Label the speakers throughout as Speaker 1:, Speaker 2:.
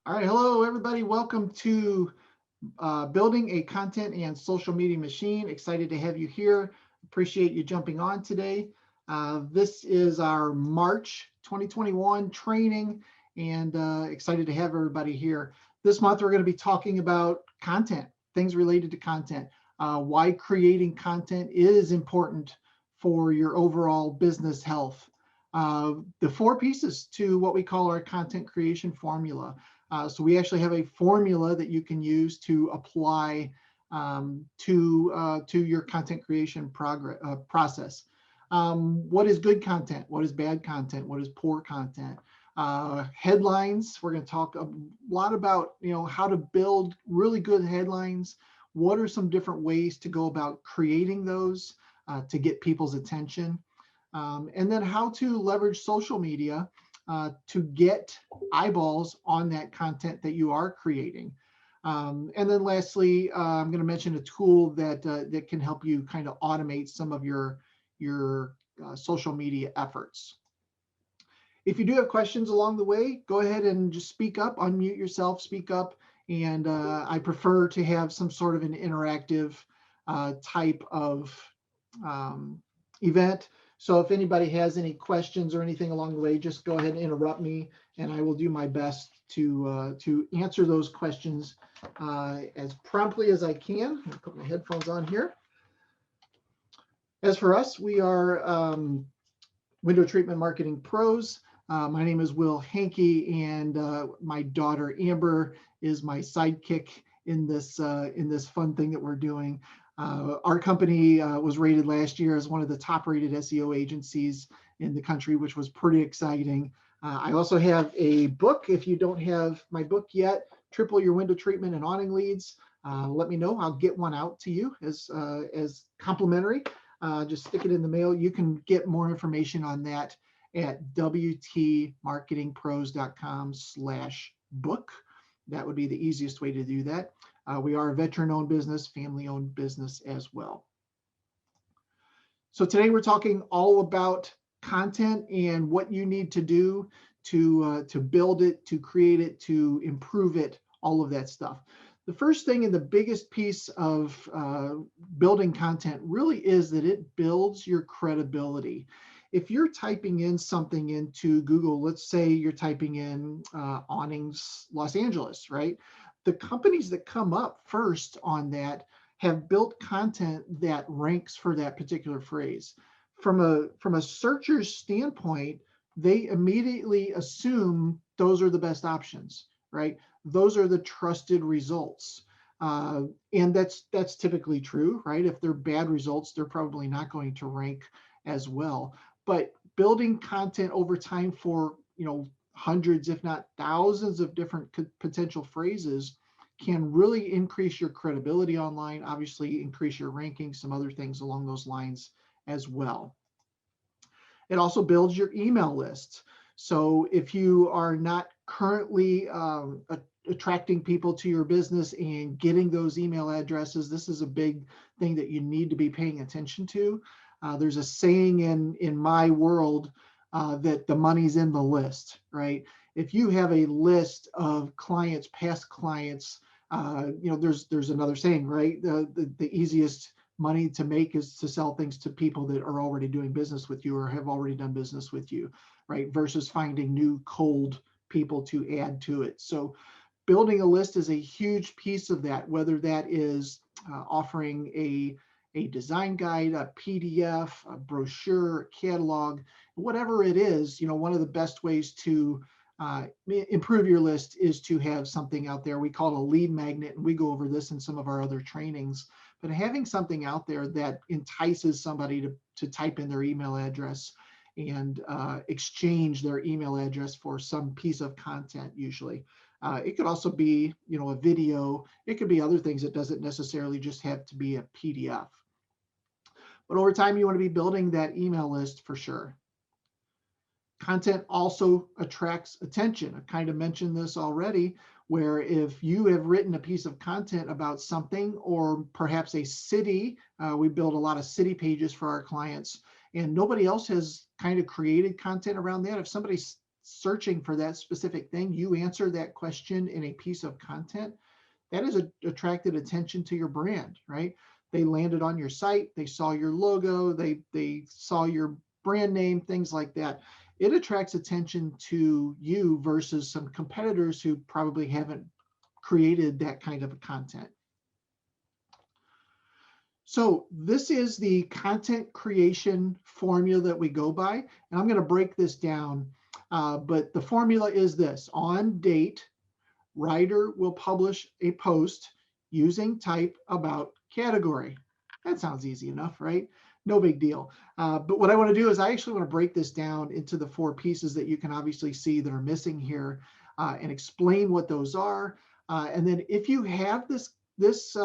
Speaker 1: All right, hello everybody. Welcome to Building a Content and Social Media Machine. Excited to have you here. Appreciate you jumping on today. This is our March 2021 training and excited to have everybody here. This month we're going to be talking about content, things related to content, why creating content is important for your overall business health. The four pieces to what we call our content creation formula. So we actually have a formula that you can use to apply to your content creation process. What is good content? What is bad content? What is poor content? Headlines. We're going to talk a lot about how to build really good headlines. What are some different ways to go about creating those to get people's attention? And then how to leverage social media to get eyeballs on that content that you are creating. And then lastly, I'm going to mention a tool that can help you kind of automate some of your social media efforts. If you do have questions along the way, go ahead and just speak up, unmute yourself, speak up. And I prefer to have some sort of an interactive type of event. So if anybody has any questions or anything along the way, just go ahead and interrupt me, and I will do my best to answer those questions as promptly as I can. I'll put my headphones on here. As for us, we are window treatment marketing pros. My name is Will Hankey, and my daughter Amber is my sidekick in this fun thing that we're doing. Our company was rated last year as one of the top rated SEO agencies in the country, which was pretty exciting. I also have a book. If you don't have my book yet, Triple Your Window Treatment and Awning Leads, let me know. I'll get one out to you as complimentary. Just stick it in the mail. You can get more information on that at wtmarketingpros.com/book. That would be the easiest way to do that. We are a veteran-owned business, family-owned business as well. So today we're talking all about content and what you need to do to build it, to create it, to improve it, all of that stuff. The first thing and the biggest piece of building content really is that it builds your credibility. If you're typing in something into Google, let's say you're typing in awnings Los Angeles, right? The companies that come up first on that have built content that ranks for that particular phrase. From a searcher's standpoint, they immediately assume those are the best options, right? Those are the trusted results. And that's typically true, right? If they're bad results, they're probably not going to rank as well. But building content over time for, hundreds, if not thousands of different potential phrases can really increase your credibility online, obviously increase your ranking, some other things along those lines as well. It also builds your email list. So if you are not currently attracting people to your business and getting those email addresses, this is a big thing that you need to be paying attention to. There's a saying in my world that the money's in the list, right? If you have a list of clients, past clients, there's another saying, right? The easiest money to make is to sell things to people that are already doing business with you or have already done business with you, right? Versus finding new cold people to add to it. So building a list is a huge piece of that, whether that is offering a design guide, a PDF, a brochure, a catalog, whatever it is. One of the best ways to improve your list is to have something out there. We call it a lead magnet, and we go over this in some of our other trainings. But having something out there that entices somebody to type in their email address and exchange their email address for some piece of content usually. It could also be, a video. It could be other things. It doesn't necessarily just have to be a PDF. But over time, you want to be building that email list for sure. Content also attracts attention. I kind of mentioned this already, where if you have written a piece of content about something or perhaps a city, we build a lot of city pages for our clients, and nobody else has kind of created content around that. If somebody searching for that specific thing, you answer that question in a piece of content, that has attracted attention to your brand, right? They landed on your site, they saw your logo, they saw your brand name, things like that. It attracts attention to you versus some competitors who probably haven't created that kind of content. So this is the content creation formula that we go by, and I'm going to break this down. But the formula is this: on date, writer will publish a post using type about category. That sounds easy enough, right? No big deal. But what I want to do is I actually want to break this down into the 4 pieces that you can obviously see that are missing here, and explain what those are. And then if you have this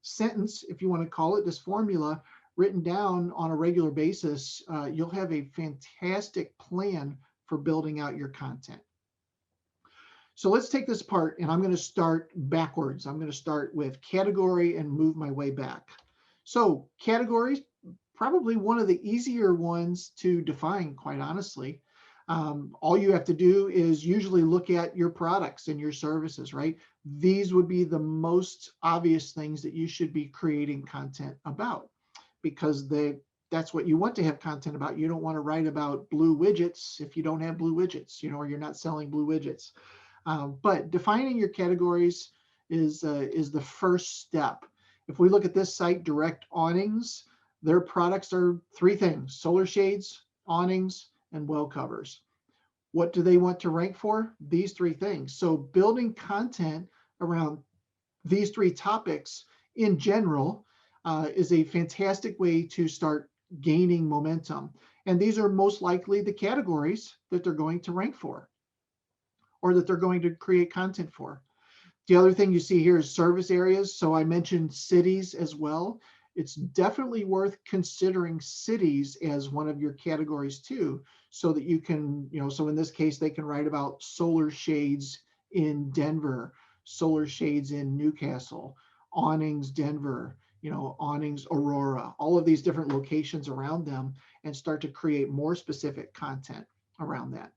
Speaker 1: sentence, if you want to call it, this formula written down on a regular basis, you'll have a fantastic plan for building out your content. So let's take this apart, and I'm going to start backwards. I'm going to start with category and move my way back. So categories, probably one of the easier ones to define, quite honestly. All you have to do is usually look at your products and your services, right? These would be the most obvious things that you should be creating content about, because that's what you want to have content about. You don't want to write about blue widgets if you don't have blue widgets, or you're not selling blue widgets. But defining your categories is the first step. If we look at this site, Direct Awnings, their products are 3 things: solar shades, awnings, and well covers. What do they want to rank for? These 3 things. So building content around these 3 topics in general is a fantastic way to start gaining momentum. And these are most likely the categories that they're going to rank for, or that they're going to create content for. The other thing you see here is service areas. So I mentioned cities as well. It's definitely worth considering cities as one of your categories too, so that you can, so in this case, they can write about solar shades in Denver, solar shades in Newcastle, awnings Denver, awnings Aurora, all of these different locations around them, and start to create more specific content around that.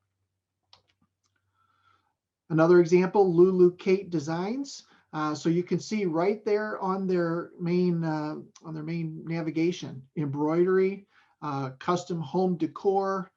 Speaker 1: Another example, Lulu Kate Designs. So you can see right there on their main navigation, embroidery, custom home decor,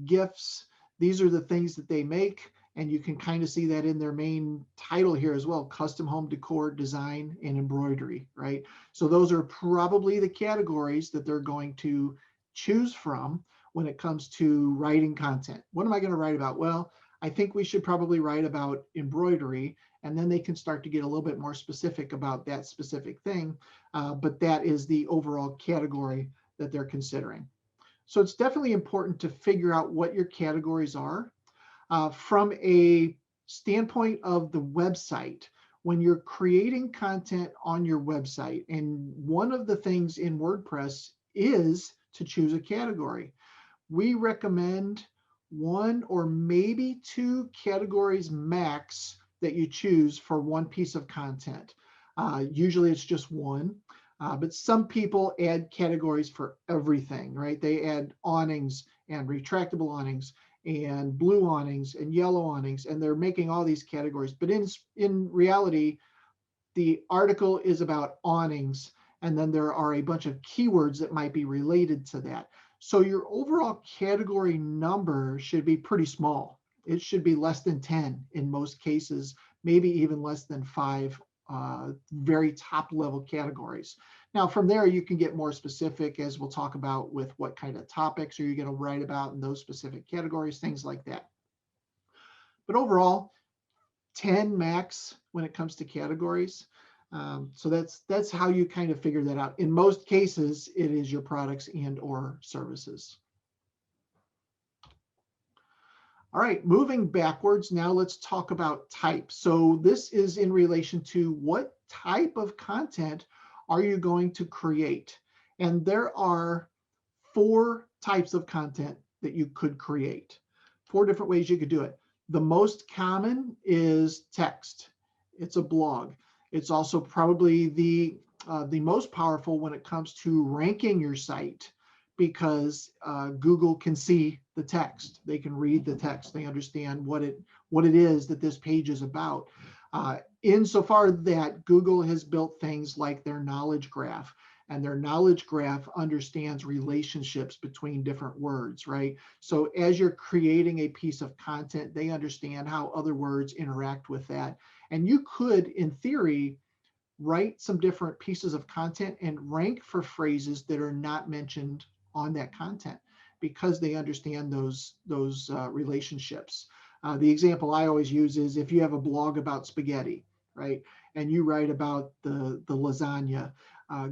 Speaker 1: gifts. These are the things that they make, and you can kind of see that in their main title here as well: custom home decor, design, and embroidery, right? So those are probably the categories that they're going to choose from when it comes to writing content. What am I going to write about? Well, I think we should probably write about embroidery, and then they can start to get a little bit more specific about that specific thing. But that is the overall category that they're considering. So it's definitely important to figure out what your categories are. From a standpoint of the website, when you're creating content on your website, and one of the things in WordPress is to choose a category. We recommend 1 or maybe 2 categories max that you choose for one piece of content. Usually it's just 1, but some people add categories for everything, right? They add awnings and retractable awnings and blue awnings and yellow awnings, and they're making all these categories. But in reality, the article is about awnings, and then there are a bunch of keywords that might be related to that. So your overall category number should be pretty small. It should be less than 10 in most cases, maybe even less than 5 very top level categories. Now from there, you can get more specific, as we'll talk about, with what kind of topics are you going to write about in those specific categories, things like that. But overall, 10 max when it comes to categories. So that's how you kind of figure that out. In most cases, it is your products and or services. All right, moving backwards, now let's talk about type. So this is in relation to what type of content are you going to create? And there are 4 types of content that you could create. 4 different ways you could do it. The most common is text. It's a blog. It's also probably the most powerful when it comes to ranking your site, because Google can see the text. They can read the text. They understand what it is that this page is about. Insofar that Google has built things like their knowledge graph, and their knowledge graph understands relationships between different words, right? So as you're creating a piece of content, they understand how other words interact with that. And you could, in theory, write some different pieces of content and rank for phrases that are not mentioned on that content because they understand those relationships. The example I always use is if you have a blog about spaghetti, right? And you write about the lasagna,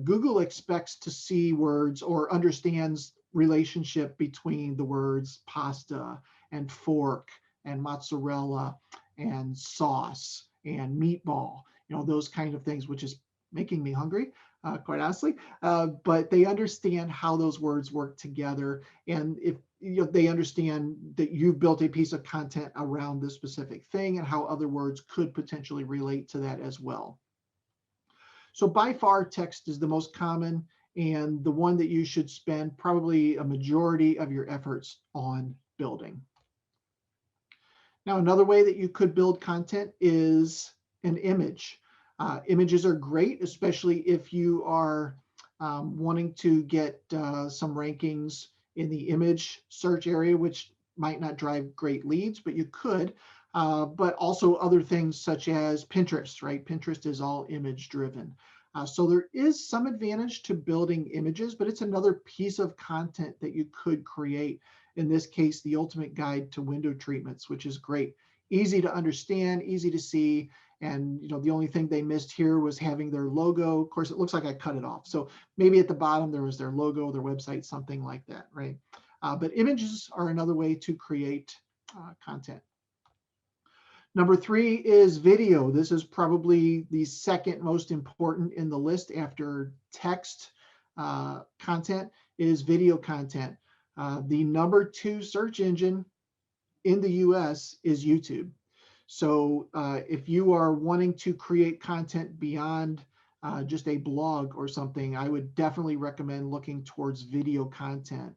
Speaker 1: Google expects to see words or understands relationship between the words pasta and fork and mozzarella and sauce and meatball, those kind of things, which is making me hungry, quite honestly. But they understand how those words work together. And if they understand that you've built a piece of content around this specific thing and how other words could potentially relate to that as well. So by far, text is the most common and the one that you should spend probably a majority of your efforts on building. Now, another way that you could build content is an image. Images are great, especially if you are wanting to get some rankings in the image search area, which might not drive great leads, but you could. But also other things such as Pinterest, right? Pinterest is all image driven. So there is some advantage to building images, but it's another piece of content that you could create. In this case, the ultimate guide to window treatments, which is great. Easy to understand, easy to see. And the only thing they missed here was having their logo. Of course, it looks like I cut it off. So maybe at the bottom there was their logo, their website, something like that, right? But images are another way to create content. Number 3 is video. This is probably the second most important in the list after text content is video content. The number 2 search engine in the US is YouTube. So if you are wanting to create content beyond just a blog or something, I would definitely recommend looking towards video content.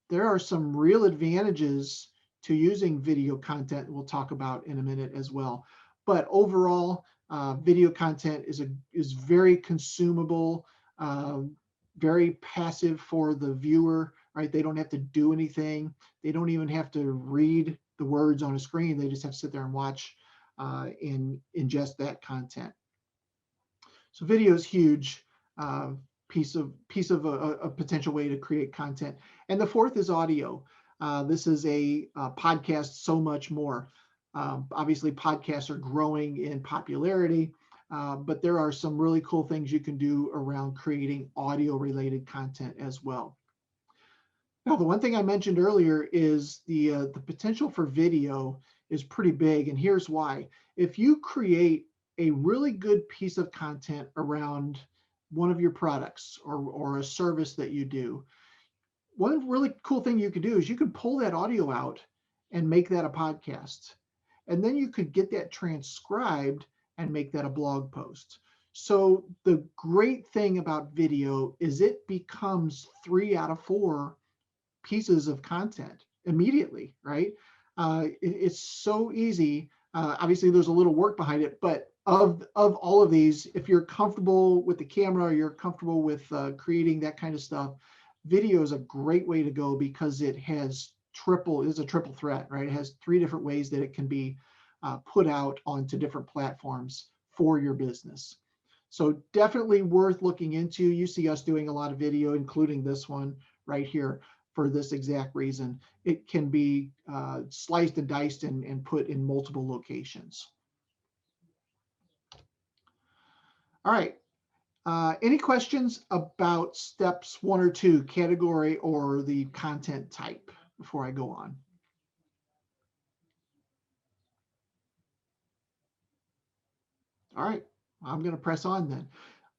Speaker 1: There are some real advantages to using video content we'll talk about in a minute as well. But overall, video content is very consumable, very passive for the viewer, right? They don't have to do anything. They don't even have to read the words on a screen. They just have to sit there and watch and ingest that content. So video is huge. Piece of a potential way to create content. And the 4th is audio. This is a podcast so much more. Obviously, podcasts are growing in popularity, but there are some really cool things you can do around creating audio-related content as well. Now, the one thing I mentioned earlier is the potential for video is pretty big, and here's why. If you create a really good piece of content around one of your products or a service that you do, one really cool thing you could do is you could pull that audio out and make that a podcast. And then you could get that transcribed and make that a blog post. So the great thing about video is it becomes 3 out of 4 pieces of content immediately, right? It's so easy. Obviously, there's a little work behind it, but of all of these, if you're comfortable with the camera, or you're comfortable with creating that kind of stuff, video is a great way to go because it is a triple threat, right? It has 3 different ways that it can be put out onto different platforms for your business. So definitely worth looking into. You see us doing a lot of video, including this one right here, for this exact reason. It can be sliced and diced and put in multiple locations. All right. Any questions about steps 1 or 2, category or the content type, before I go on? All right, I'm going to press on then.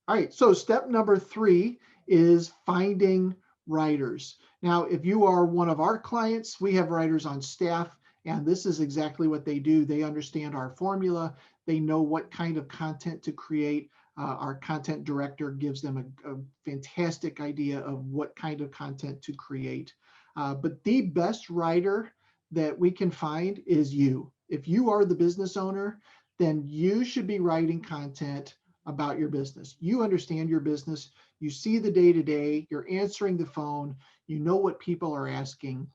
Speaker 1: All right, so step number 3 is finding writers. Now, if you are one of our clients, we have writers on staff, and this is exactly what they do. They understand our formula. They know what kind of content to create. Our content director gives them a fantastic idea of what kind of content to create. But the best writer that we can find is you. If you are the business owner, then you should be writing content about your business. You understand your business. You see the day-to-day, you're answering the phone, you know what people are asking.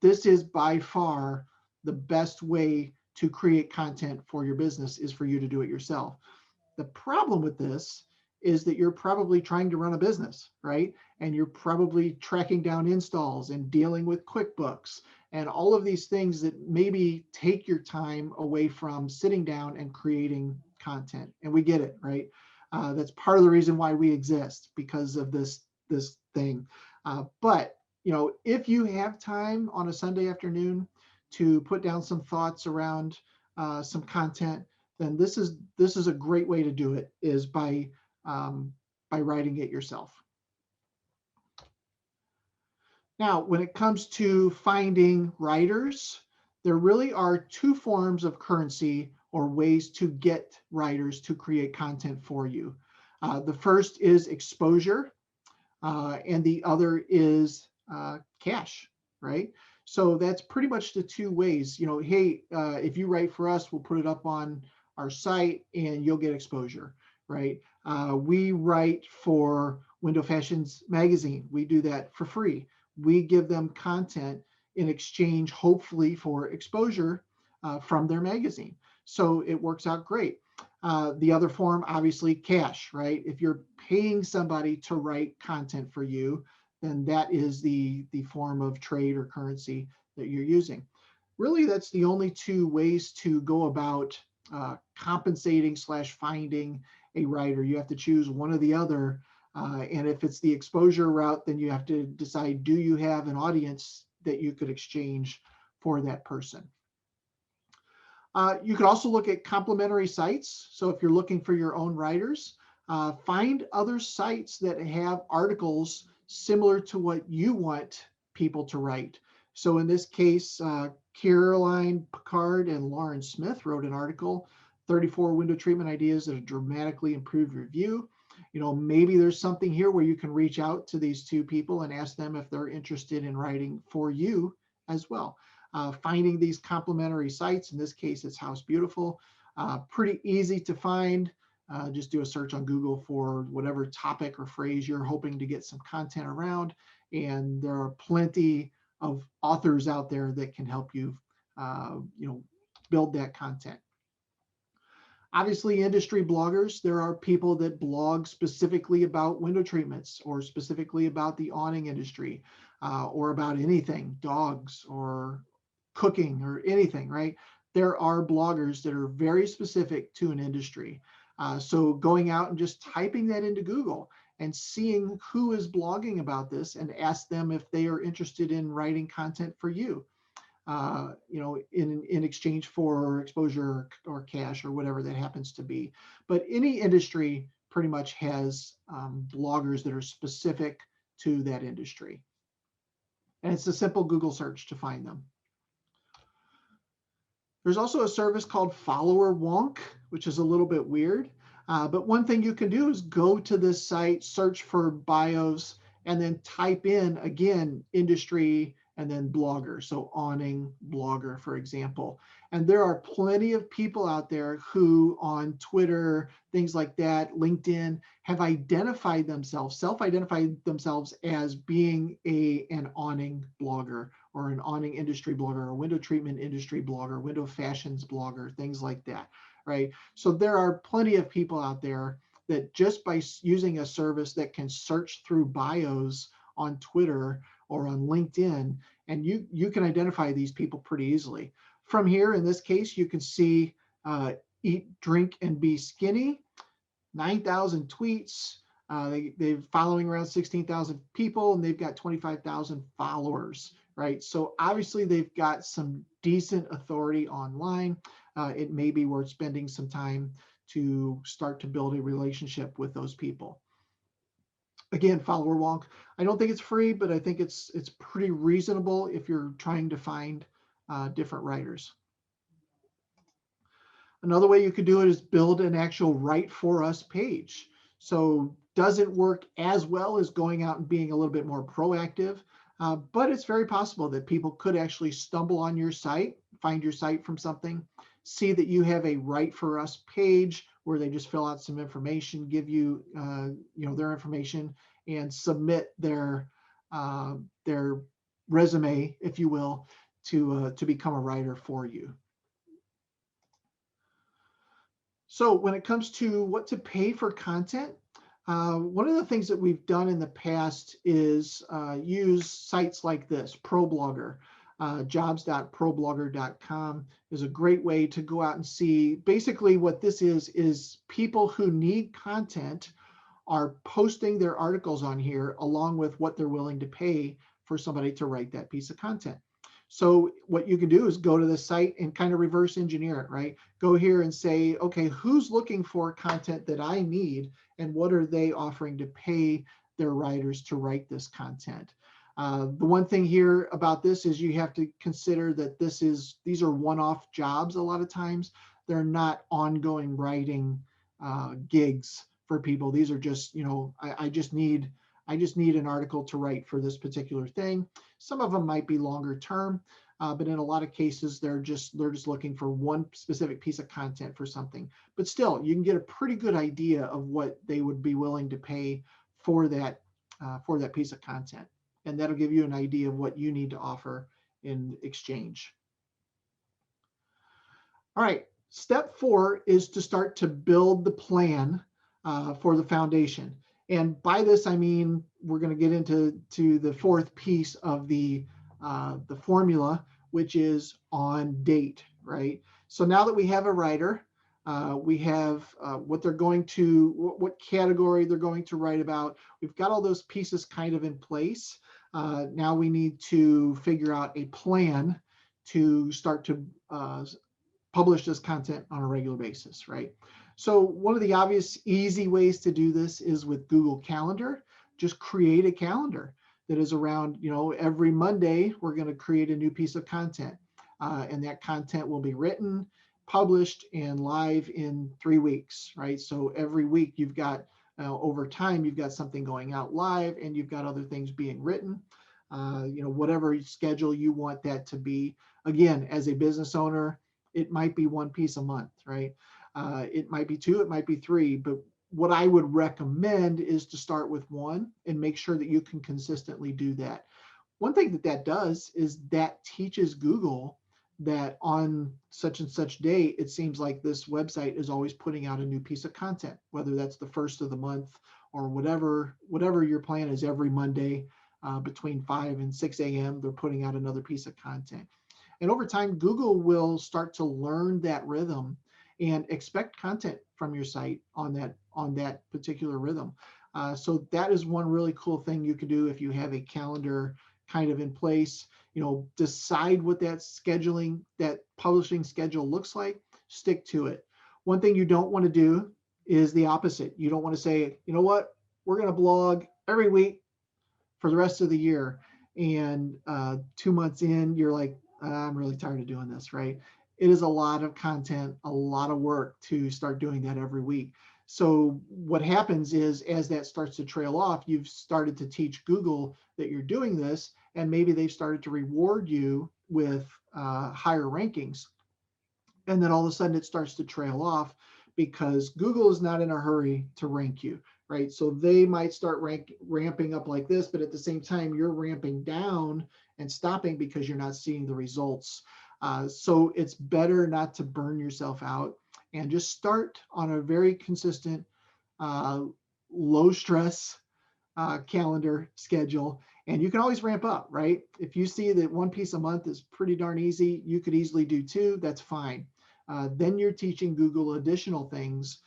Speaker 1: This is by far the best way to create content for your business, is for you to do it yourself. The problem with this is that you're probably trying to run a business, right? And you're probably tracking down installs and dealing with QuickBooks and all of these things that maybe take your time away from sitting down and creating content. And we get it, right? That's part of the reason why we exist, because of this thing. But if you have time on a Sunday afternoon to put down some thoughts around some content, then this is a great way to do it, is by writing it yourself. Now, when it comes to finding writers, there really are two forms of currency or ways to get writers to create content for you. The first is exposure, and the other is cash, right? So that's pretty much the two ways. Hey, if you write for us, we'll put it up on our site and you'll get exposure, right? We write for Window Fashions magazine. We do that for free. We give them content in exchange, hopefully, for exposure from their magazine. So it works out great. The other form, obviously, cash, right? If you're paying somebody to write content for you, then that is the form of trade or currency that you're using. Really, that's the only two ways to go about compensating / finding a writer. You have to choose one or the other. And if it's the exposure route, then you have to decide, do you have an audience that you could exchange for that person? You could also look at complementary sites. So if you're looking for your own writers, find other sites that have articles similar to what you want people to write. So in this case, Caroline Picard and Lauren Smith wrote an article, 34 window treatment ideas that have dramatically improved review. Maybe there's something here where you can reach out to these two people and ask them if they're interested in writing for you as well. Finding these complementary sites, in this case, it's House Beautiful. Pretty easy to find. Just do a search on Google for whatever topic or phrase you're hoping to get some content around. And there are plenty of authors out there that can help you, build that content. Obviously, industry bloggers, there are people that blog specifically about window treatments or specifically about the awning industry or about anything, dogs or cooking or anything, right? There are bloggers that are very specific to an industry. So going out and just typing that into Google and seeing who is blogging about this and ask them if they are interested in writing content for you. In exchange for exposure or cash or whatever that happens to be. But any industry pretty much has bloggers that are specific to that industry. And it's a simple Google search to find them. There's also a service called FollowerWonk, which is a little bit weird. But one thing you can do is go to this site, search for bios, and then type in, again, industry, and then blogger. So awning blogger, for example. And there are plenty of people out there who on Twitter, things like that, LinkedIn, have identified themselves, self-identified themselves as being an awning blogger or an awning industry blogger or window treatment industry blogger, window fashions blogger, things like that, right? So there are plenty of people out there that just by using a service that can search through bios on Twitter or on LinkedIn, and you can identify these people pretty easily. From here, in this case, you can see Eat, Drink, and Be Skinny, 9,000 tweets. They're following around 16,000 people, and they've got 25,000 followers, right? So obviously they've got some decent authority online. It may be worth spending some time to start to build a relationship with those people. Again, FollowerWonk. I don't think it's free, but I think it's pretty reasonable if you're trying to find different writers. Another way you could do it is build an actual Write for Us page. So doesn't work as well as going out and being a little bit more proactive, but it's very possible that people could actually stumble on your site, find your site from something, see that you have a Write for Us page where they just fill out some information, give you, their information, and submit their resume, if you will, to become a writer for you. So when it comes to what to pay for content, one of the things that we've done in the past is use sites like this, ProBlogger. Jobs.problogger.com is a great way to go out and see. Basically what this is people who need content are posting their articles on here along with what they're willing to pay for somebody to write that piece of content. So what you can do is go to the site and kind of reverse engineer it, right? Go here and say, okay, who's looking for content that I need, and what are they offering to pay their writers to write this content? The one thing here about this is you have to consider that these are one-off jobs a lot of times. They're not ongoing writing gigs for people. These are just, I just need an article to write for this particular thing. Some of them might be longer term, but in a lot of cases, they're just looking for one specific piece of content for something. But still, you can get a pretty good idea of what they would be willing to pay for that piece of content, and that'll give you an idea of what you need to offer in exchange. All right, step 4 is to start to build the plan for the foundation. And by this, I mean, we're going to get into the 4th piece of the formula, which is on date, right? So now that we have a writer, we have what category they're going to write about. We've got all those pieces kind of in place. Now we need to figure out a plan to start to publish this content on a regular basis, right? So one of the obvious easy ways to do this is with Google Calendar. Just create a calendar that is around, every Monday, we're going to create a new piece of content. And that content will be written, published, and live in 3 weeks, right? So every week you've got, over time, you've got something going out live, and you've got other things being written. Whatever schedule you want that to be. Again, as a business owner, it might be 1 piece a month, right? It might be 2, it might be 3, but what I would recommend is to start with 1 and make sure that you can consistently do that. One thing that does is that teaches Google that on such and such day, it seems like this website is always putting out a new piece of content, whether that's the 1st of the month or whatever your plan is. Every Monday between 5 and 6 a.m., they're putting out another piece of content. And over time, Google will start to learn that rhythm and expect content from your site on that particular rhythm. So that is one really cool thing you can do if you have a calendar kind of in place. Decide what that publishing schedule looks like, stick to it. One thing you don't want to do is the opposite. You don't want to say, you know what, we're going to blog every week for the rest of the year. And 2 months in, you're like, I'm really tired of doing this, right? It is a lot of content, a lot of work to start doing that every week. So what happens is, as that starts to trail off, you've started to teach Google that you're doing this, and maybe they've started to reward you with higher rankings. And then all of a sudden it starts to trail off because Google is not in a hurry to rank you, right? So they might start ramping up like this, but at the same time, you're ramping down and stopping because you're not seeing the results. So it's better not to burn yourself out and just start on a very consistent, low stress calendar schedule. And you can always ramp up, right? If you see that 1 piece a month is pretty darn easy, you could easily do 2, that's fine. Then you're teaching Google additional things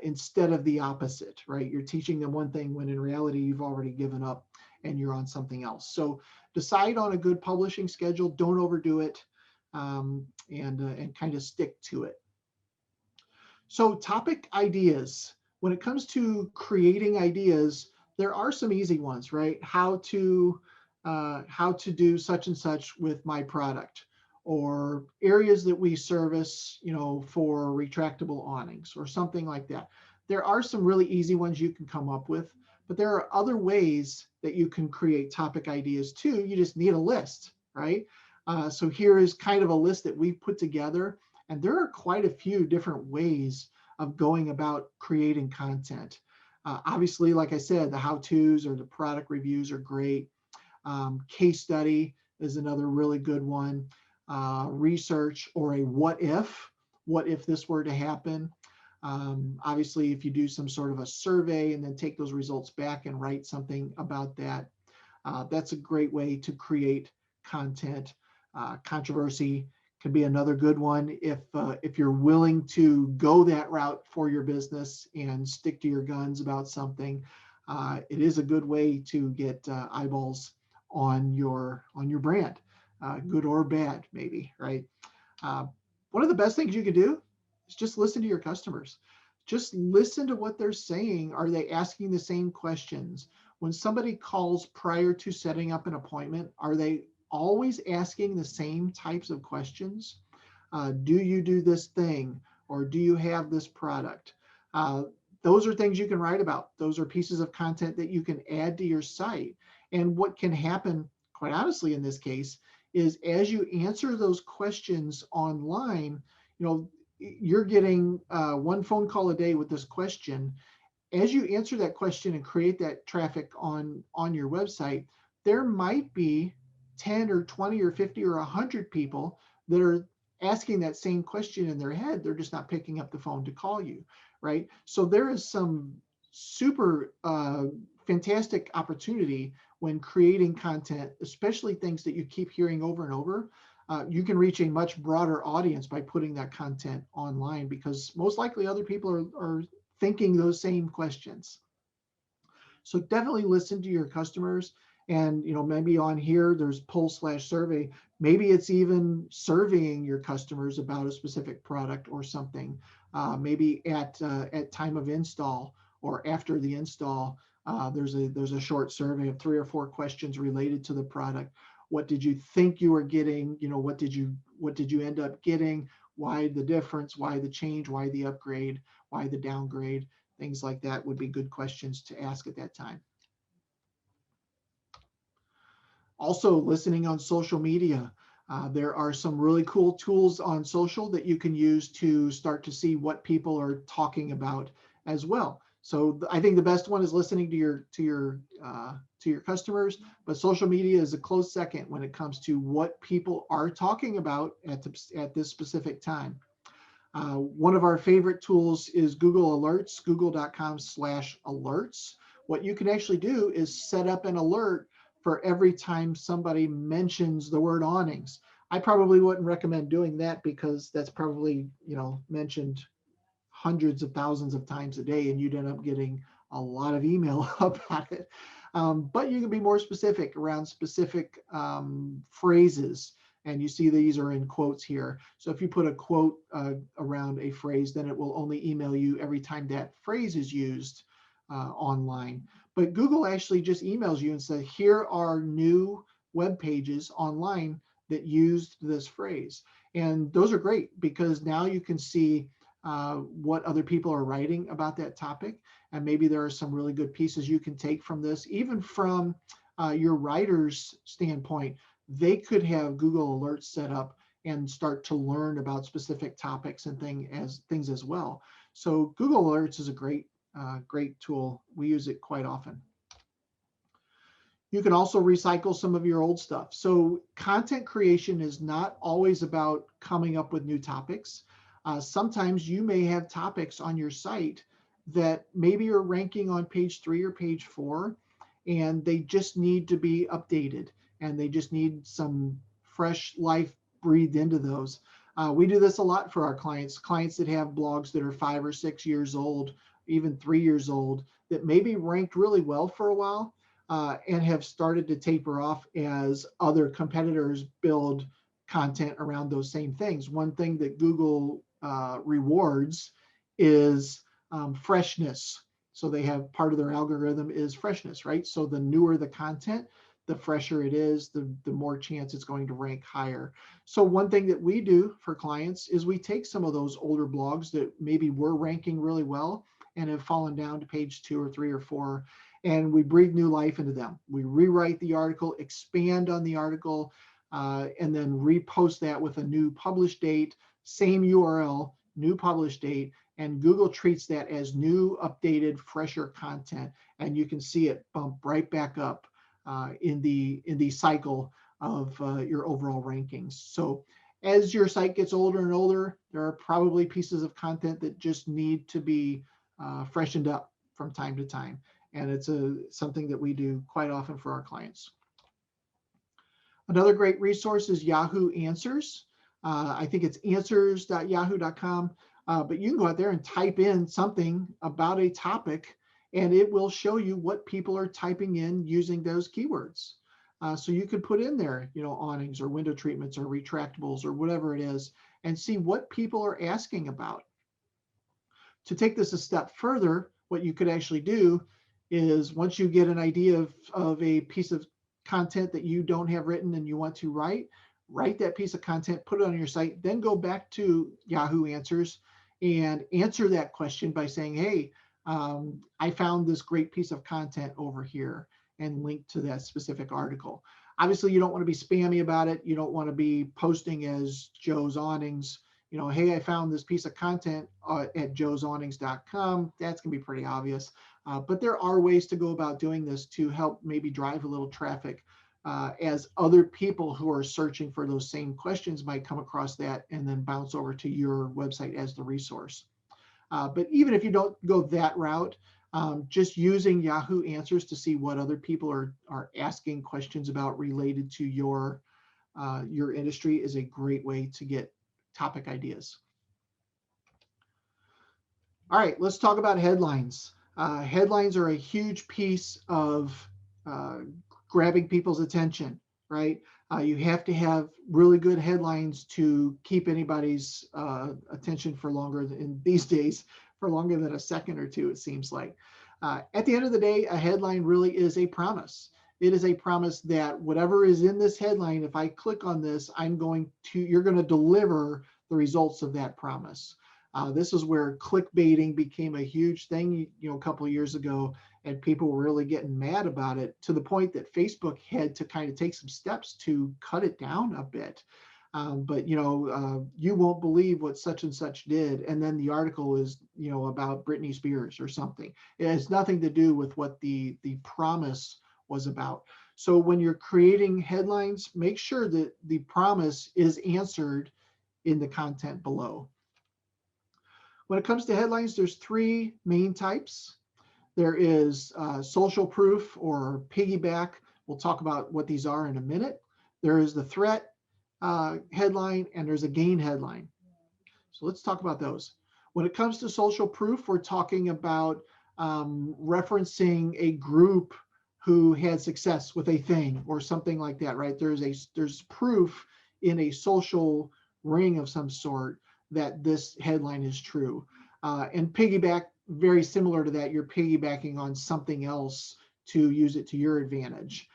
Speaker 1: instead of the opposite, right? You're teaching them one thing when in reality, you've already given up and you're on something else. So decide on a good publishing schedule, don't overdo it. And kind of stick to it. So topic ideas. When it comes to creating ideas, there are some easy ones, right? How to do such and such with my product, or areas that we service, you know, for retractable awnings or something like that. There are some really easy ones you can come up with, but there are other ways that you can create topic ideas too. You just need a list, right? So here is kind of a list that we put together, and there are quite a few different ways of going about creating content. Obviously, like I said, the how-tos or the product reviews are great. Case study is another really good one. Research or a what if this were to happen. Obviously, if you do some sort of a survey and then take those results back and write something about that, that's a great way to create content. Controversy can be another good one if you're willing to go that route for your business and stick to your guns about something. It is a good way to get eyeballs on your brand, good or bad, maybe, right? One of the best things you can do is just listen to your customers. Just listen to what they're saying. Are they asking the same questions? When somebody calls prior to setting up an appointment, are they always asking the same types of questions? Do you do this thing? Or do you have this product? Those are things you can write about. Those are pieces of content that you can add to your site. And what can happen, quite honestly, in this case, is as you answer those questions online, you know, you're getting one phone call a day with this question. As you answer that question and create that traffic on your website, there might be 10 or 20 or 50 or 100 people that are asking that same question in their head. They're just not picking up the phone to call you, right? So there is some super fantastic opportunity when creating content, especially things that you keep hearing over and over. You can reach a much broader audience by putting that content online, because most likely other people are thinking those same questions. So definitely listen to your customers. And, you know, maybe on here there's poll/survey. Maybe it's even surveying your customers about a specific product or something. Maybe at time of install or after the install, there's a short survey of 3 or 4 questions related to the product. What did you think you were getting? You know, what did you end up getting? Why the difference? Why the change? Why the upgrade? Why the downgrade? Things like that would be good questions to ask at that time. Also, listening on social media. There are some really cool tools on social that you can use to start to see what people are talking about as well. So I think the best one is listening to your customers, but social media is a close second when it comes to what people are talking about at this specific time. One of our favorite tools is Google Alerts, google.com/alerts. What you can actually do is set up an alert for every time somebody mentions the word awnings. I probably wouldn't recommend doing that, because that's probably, you know, mentioned hundreds of thousands of times a day, and you'd end up getting a lot of email about it. But you can be more specific around specific phrases. And you see these are in quotes here. So if you put a quote around a phrase, then it will only email you every time that phrase is used online. But Google actually just emails you and says, here are new web pages online that used this phrase. And those are great, because now you can see what other people are writing about that topic. And maybe there are some really good pieces you can take from this, even from your writer's standpoint. They could have Google Alerts set up and start to learn about specific topics and things as well. So Google Alerts is a great tool. We use it quite often. You can also recycle some of your old stuff. So content creation is not always about coming up with new topics. Sometimes you may have topics on your site that maybe are ranking on page 3 or page 4, and they just need to be updated, and they just need some fresh life breathed into those. We do this a lot for our clients that have blogs that are 5 or 6 years old, even 3 years old, that maybe ranked really well for a while and have started to taper off as other competitors build content around those same things. One thing that Google rewards is freshness. So they have part of their algorithm is freshness, right? So the newer the content, the fresher it is, the more chance it's going to rank higher. So one thing that we do for clients is we take some of those older blogs that maybe were ranking really well and have fallen down to page 2 or 3 or 4, and we breathe new life into them. We rewrite the article, expand on the article, and then repost that with a new publish date, same URL, new publish date, and Google treats that as new, updated, fresher content, and you can see it bump right back up in the cycle of your overall rankings. So as your site gets older and older, there are probably pieces of content that just need to be freshened up from time to time, and it's something that we do quite often for our clients. Another great resource is Yahoo Answers. I think it's answers.yahoo.com, but you can go out there and type in something about a topic, and it will show you what people are typing in using those keywords. So you could put in there, awnings or window treatments or retractables or whatever it is, and see what people are asking about. To take this a step further, what you could actually do is, once you get an idea of a piece of content that you don't have written and you want to write that piece of content, put it on your site, then go back to Yahoo Answers and answer that question by saying, hey, I found this great piece of content over here, and link to that specific article. Obviously, you don't want to be spammy about it. You don't want to be posting as Joe's Awnings, hey, I found this piece of content at joesawnings.com. That's going to be pretty obvious. But there are ways to go about doing this to help maybe drive a little traffic, as other people who are searching for those same questions might come across that and then bounce over to your website as the resource. But even if you don't go that route, just using Yahoo Answers to see what other people are asking questions about related to your industry is a great way to get topic ideas. All right, let's talk about headlines. Headlines are a huge piece of grabbing people's attention, right? You have to have really good headlines to keep anybody's attention for longer these days, for longer than a second or two, it seems like. At the end of the day, a headline really is a promise. It is a promise that whatever is in this headline, if I click on this, you're going to deliver the results of that promise. This is where clickbaiting became a huge thing, a couple of years ago, and people were really getting mad about it, to the point that Facebook had to kind of take some steps to cut it down a bit. But you won't believe what such and such did, and then the article is about Britney Spears or something. It has nothing to do with what the promise was about. So when you're creating headlines, make sure that the promise is answered in the content below. When it comes to headlines, there's 3 main types. There is social proof or piggyback. We'll talk about what these are in a minute. There is the threat headline, and there's a gain headline. So let's talk about those. When it comes to social proof, we're talking about referencing a group who had success with a thing or something like that, right? There's proof in a social ring of some sort that this headline is true. And piggyback, very similar to that. You're piggybacking on something else to use it to your advantage.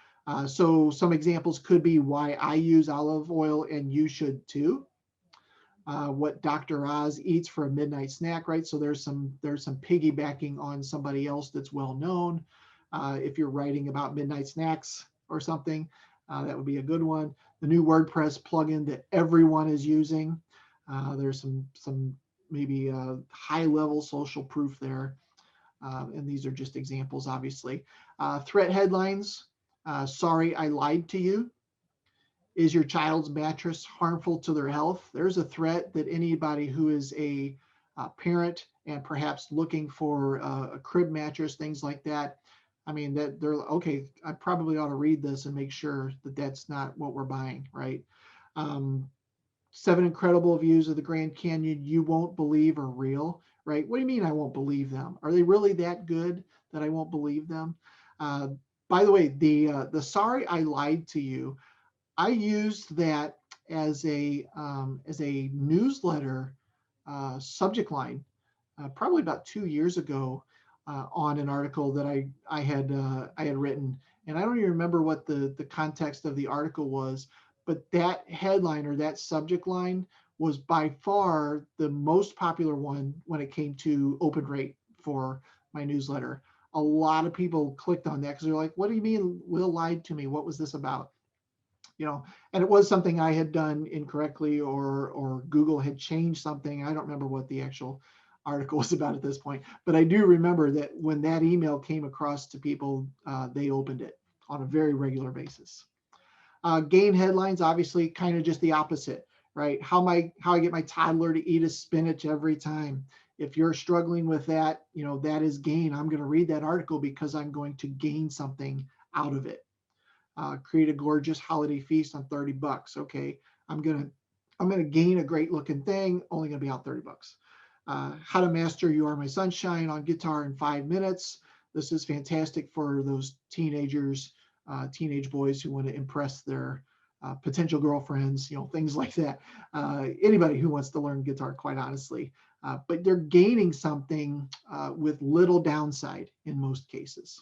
Speaker 1: So some examples could be why I use olive oil and you should too. What Dr. Oz eats for a midnight snack, right? So there's some piggybacking on somebody else that's well known. If you're writing about midnight snacks or something, that would be a good one. The new WordPress plugin that everyone is using. There's some maybe high-level social proof there. And these are just examples, obviously. Threat headlines. Sorry, I lied to you. Is your child's mattress harmful to their health? There's a threat that anybody who is a parent and perhaps looking for a crib mattress, things like that, I mean, that they're okay, I probably ought to read this and make sure that that's not what we're buying, right? 7 incredible views of the Grand Canyon you won't believe are real, right? What do you mean I won't believe them? Are they really that good that I won't believe them? By the way, the sorry I lied to you, I used that as a newsletter subject line probably about 2 years ago on an article that I had written, and I don't even remember what the context of the article was, but that headline or that subject line was by far the most popular one when it came to open rate for my newsletter. A lot of people clicked on that because they're like, what do you mean Will lied to me? What was this about? And it was something I had done incorrectly, or Google had changed something. I don't remember what the actual article was about at this point, but I do remember that when that email came across to people, they opened it on a very regular basis. Gain headlines, obviously, kind of just the opposite, right? How I get my toddler to eat a spinach every time. If you're struggling with that, that is gain. I'm going to read that article because I'm going to gain something out of it. Create a gorgeous holiday feast on $30. Okay, I'm gonna gain a great looking thing. Only gonna be out $30. How to master "You Are My Sunshine" on guitar in 5 minutes. This is fantastic for those teenagers, teenage boys who want to impress their potential girlfriends, things like that. Anybody who wants to learn guitar, quite honestly. But they're gaining something with little downside in most cases.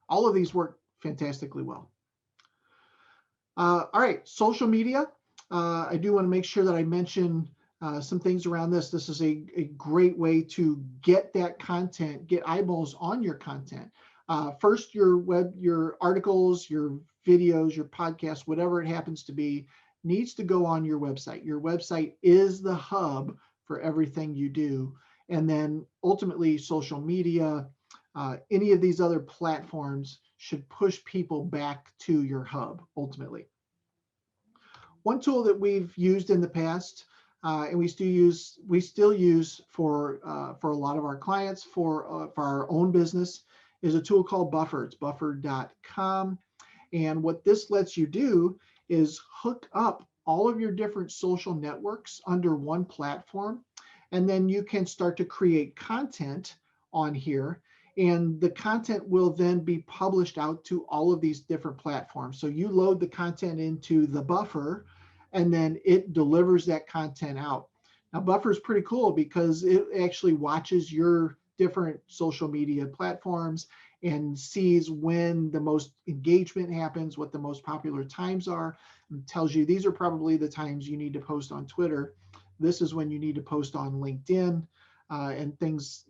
Speaker 1: All of these work fantastically well. All right, social media. I do want to make sure that I mention some things around this. This is a great way to get that content, get eyeballs on your content. First, your articles, your videos, your podcasts, whatever it happens to be, needs to go on your website. Your website is the hub for everything you do. And then ultimately, social media, any of these other platforms should push people back to your hub ultimately. One tool that we've used in the past, and we still use for a lot of our clients for our own business, is a tool called Buffer. It's buffer.com. And what this lets you do is hook up all of your different social networks under one platform. And then you can start to create content on here. And the content will then be published out to all of these different platforms. So you load the content into the Buffer, and then it delivers that content out. Now, Buffer is pretty cool because it actually watches your different social media platforms and sees when the most engagement happens, what the most popular times are, and tells you these are probably the times you need to post on Twitter. This is when you need to post on LinkedIn. And things,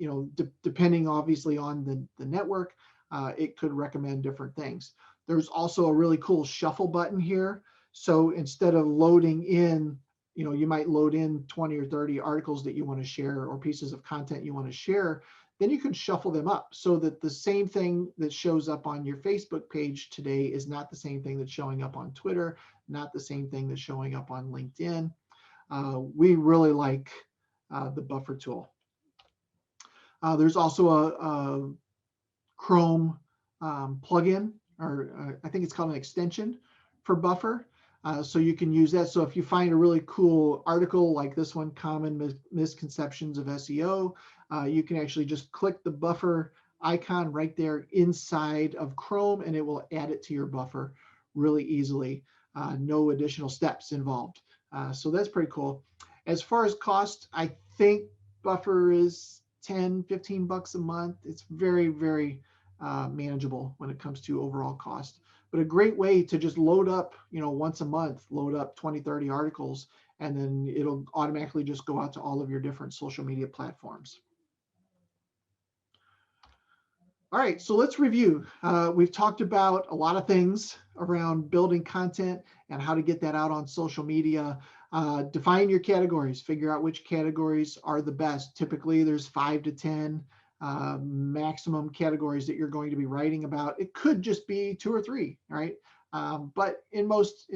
Speaker 1: depending obviously on the network, it could recommend different things. There's also a really cool shuffle button here. So instead of loading in, you might load in 20 or 30 articles that you want to share or pieces of content you want to share, then you can shuffle them up so that the same thing that shows up on your Facebook page today is not the same thing that's showing up on Twitter, not the same thing that's showing up on LinkedIn. We really like the Buffer tool. There's also a Chrome plugin, or I think it's called an extension for Buffer. So you can use that. So if you find a really cool article like this one, Common Misconceptions of SEO, you can actually just click the Buffer icon right there inside of Chrome, and it will add it to your Buffer really easily. No additional steps involved. So that's pretty cool. As far as cost, I think Buffer is $10-15 a month. It's very, very manageable when it comes to overall cost, but a great way to just load up, once a month, load up 20-30 articles, and then it'll automatically just go out to all of your different social media platforms. All right, so let's review. We've talked about a lot of things around building content and how to get that out on social media. Define your categories, figure out which categories are the best. Typically, there's 5 to 10 maximum categories that you're going to be writing about. It could just be 2 or 3, right? But in most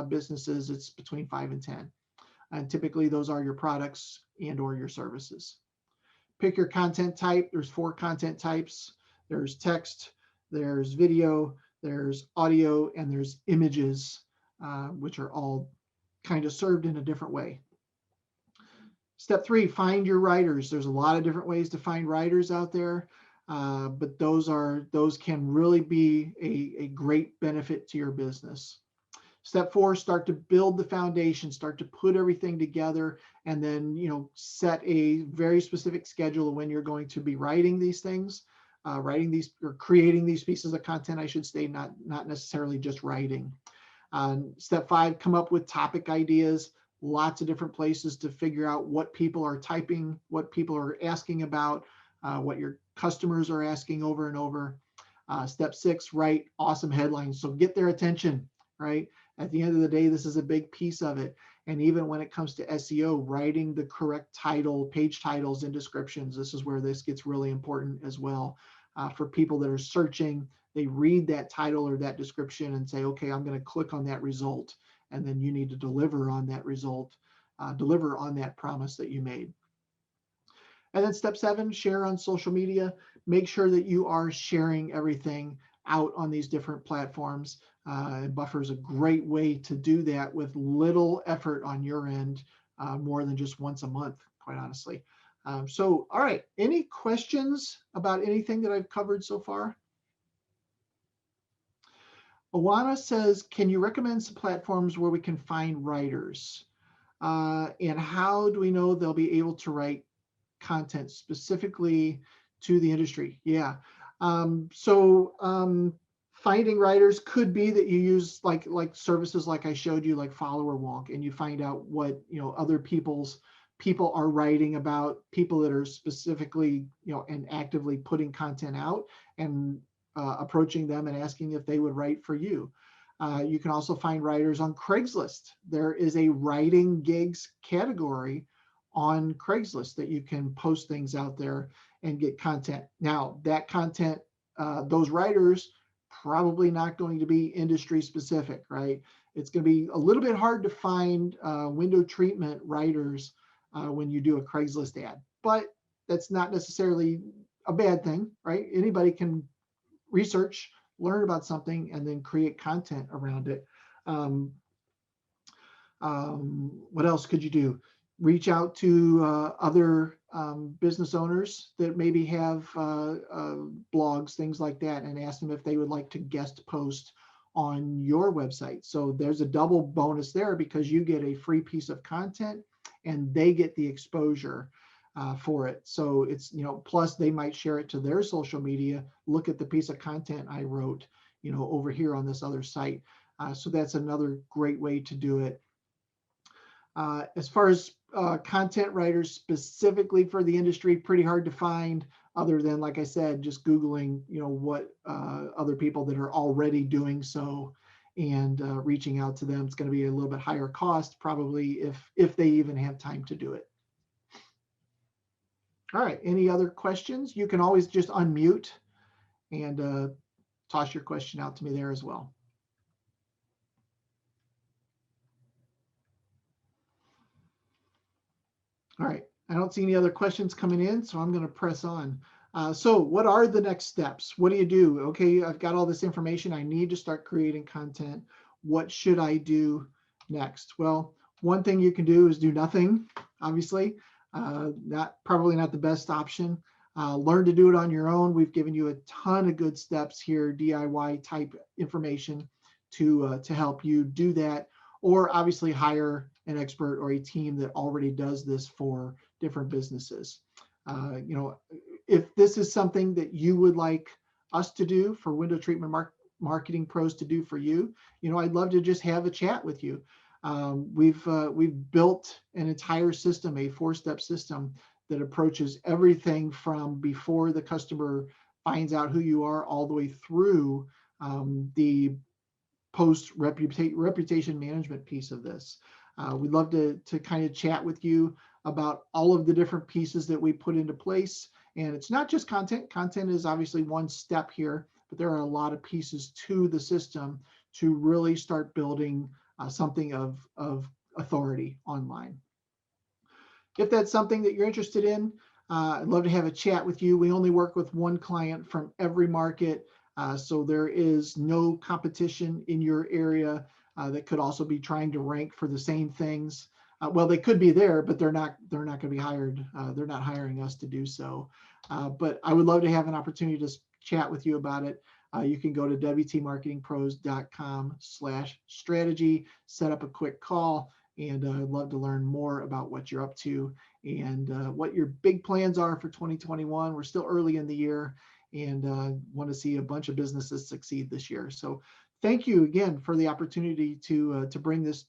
Speaker 1: businesses, it's between 5 and 10. And typically, those are your products and or your services. Pick your content type. There's 4 content types. There's text, there's video, there's audio, and there's images, which are all kind of served in a different way. Step 3, find your writers. There's a lot of different ways to find writers out there, but those can really be a great benefit to your business. Step 4, start to build the foundation, start to put everything together, and then set a very specific schedule of when you're going to be writing these things. writing these or creating these pieces of content, I should say, not necessarily just writing. Step 5, come up with topic ideas. Lots of different places to figure out what people are typing, what people are asking about, what your customers are asking over and over. Step 6, write awesome headlines. So get their attention, right? At the end of the day, this is a big piece of it. And even when it comes to SEO, writing the correct title, page titles and descriptions, this is where this gets really important as well. For people that are searching, they read that title or that description and say, okay, I'm going to click on that result. And then you need to deliver on that result, deliver on that promise that you made. And then step 7, share on social media. Make sure that you are sharing everything out on these different platforms. Buffer is a great way to do that with little effort on your end, more than just once a month, quite honestly. So, all right, any questions about anything that I've covered so far? Owana says, can you recommend some platforms where we can find writers? And how do we know they'll be able to write content specifically to the industry? Yeah. Finding writers could be that you use like services like I showed you, like FollowerWonk, and you find out what other people are writing about, people that are specifically and actively putting content out, and approaching them and asking if they would write for you. You can also find writers on Craigslist. There is a writing gigs category on Craigslist that you can post things out there and get content. Now, that content, those writers, probably not going to be industry specific, right? It's going to be a little bit hard to find window treatment writers when you do a Craigslist ad, but that's not necessarily a bad thing, right? Anybody can research, learn about something, and then create content around it. What else could you do? Reach out to other business owners that maybe have blogs, things like that, and ask them if they would like to guest post on your website. So there's a double bonus there, because you get a free piece of content and they get the exposure for it. So it's, plus they might share it to their social media. Look at the piece of content I wrote, over here on this other site. So that's another great way to do it. As far as content writers specifically for the industry, pretty hard to find, other than, like I said, just Googling, what other people that are already doing so, and reaching out to them. It's going to be a little bit higher cost, probably, if they even have time to do it. All right, any other questions? You can always just unmute and toss your question out to me there as well. All right, I don't see any other questions coming in, so I'm going to press on. So what are the next steps? What do you do? Okay, I've got all this information. I need to start creating content. What should I do next? Well, one thing you can do is do nothing, obviously. Probably not the best option. Learn to do it on your own. We've given you a ton of good steps here, DIY type information to help you do that, or obviously hire an expert or a team that already does this for different businesses. If this is something that you would like us to do for window treatment marketing pros to do for you, I'd love to just have a chat with you. We've built an entire system, a 4-step system that approaches everything from before the customer finds out who you are, all the way through the post reputation management piece of this. We'd love to kind of chat with you about all of the different pieces that we put into place. And it's not just content. Content is obviously one step here, but there are a lot of pieces to the system to really start building something of authority online. If that's something that you're interested in, I'd love to have a chat with you. We only work with one client from every market, so there is no competition in your area that could also be trying to rank for the same things. Well, they could be there, but they're not going to be hired. They're not hiring us to do so. But I would love to have an opportunity to chat with you about it. You can go to wtmarketingpros.com/strategy, set up a quick call, and I'd love to learn more about what you're up to and what your big plans are for 2021. We're still early in the year, and want to see a bunch of businesses succeed this year. So thank you again for the opportunity to bring this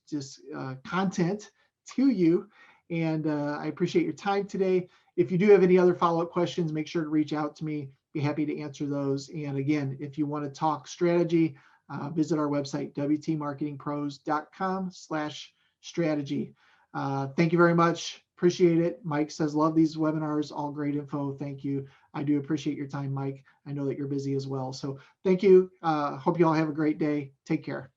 Speaker 1: content to you. And I appreciate your time today. If you do have any other follow-up questions, make sure to reach out to me. Be happy to answer those. And again, if you want to talk strategy, visit our website, wtmarketingpros.com/strategy. Thank you very much. Appreciate it. Mike says, love these webinars. All great info. Thank you. I do appreciate your time, Mike. I know that you're busy as well. So thank you. Hope you all have a great day. Take care.